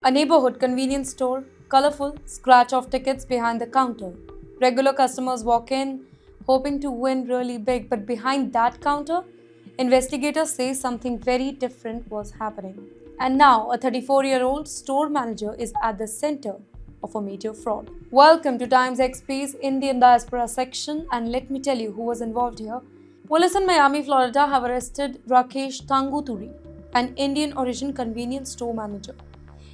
A neighborhood convenience store, colorful, scratch off tickets behind the counter. Regular customers walk in, hoping to win really big, but behind that counter, investigators say something very different was happening. And now, a 34-year-old store manager is at the center of a major fraud. Welcome to Times XP's Indian Diaspora section, and let me tell you who was involved here. Police in Miami, Florida have arrested Rakesh Tanguturi, an Indian origin convenience store manager.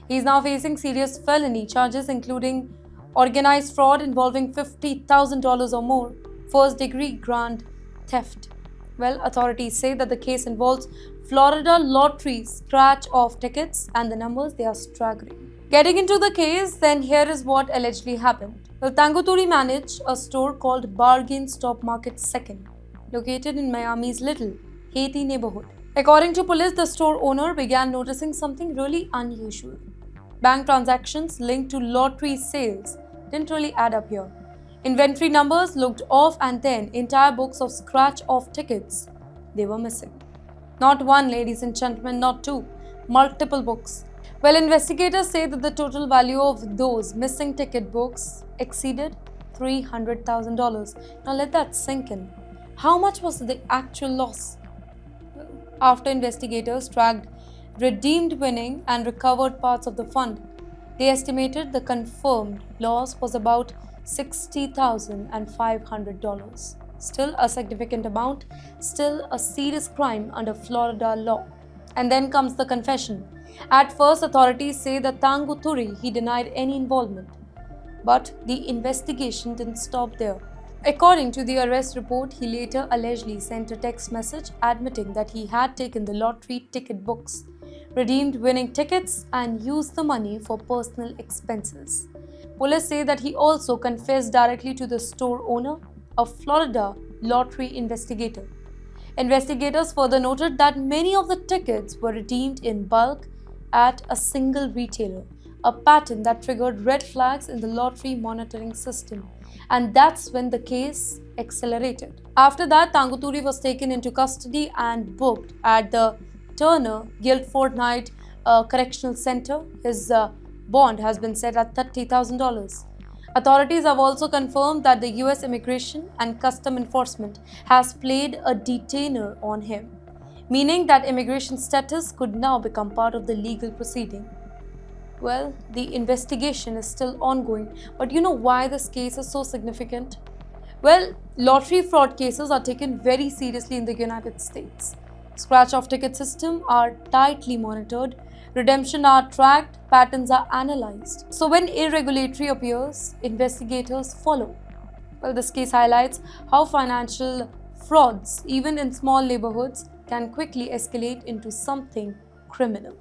He is now facing serious felony charges including organized fraud involving $50,000 or more, first-degree grand theft. Well, authorities say that the case involves Florida lottery scratch-off tickets and the numbers they are staggering. Getting into the case, then here is what allegedly happened. Well, Tanguturi managed a store called Bargain Stop Market Second, located in Miami's Little Haiti neighborhood. According to police, the store owner began noticing something really unusual. Bank transactions linked to lottery sales didn't really add up here. Inventory numbers looked off, and then entire books of scratch-off tickets, they were missing. Not one, ladies and gentlemen, not two, multiple books. Well, investigators say that the total value of those missing ticket books exceeded $300,000. Now let that sink in. How much was the actual loss? After investigators tracked redeemed winning and recovered parts of the fund, they estimated the confirmed loss was about $60,500. Still a significant amount, still a serious crime under Florida law. And then comes the confession. At first, authorities say that Tanguturi, he denied any involvement. But the investigation didn't stop there. According to the arrest report, he later allegedly sent a text message admitting that he had taken the lottery ticket books, redeemed winning tickets, and used the money for personal expenses. Police say that he also confessed directly to the store owner, a Florida lottery investigator. Investigators further noted that many of the tickets were redeemed in bulk at a single retailer, a pattern that triggered red flags in the lottery monitoring system. And that's when the case accelerated. After that, Tanguturi was taken into custody and booked at the Turner Guilford Night Correctional Center. His bond has been set at $30,000. Authorities have also confirmed that the US Immigration and Custom Enforcement has played a detainer on him, meaning that immigration status could now become part of the legal proceeding. Well, the investigation is still ongoing, but you know why this case is so significant? Well, lottery fraud cases are taken very seriously in the United States. Scratch-off ticket systems are tightly monitored, redemption are tracked, patterns are analyzed. So when irregularity appears, investigators follow. Well, this case highlights how financial frauds, even in small neighborhoods, can quickly escalate into something criminal.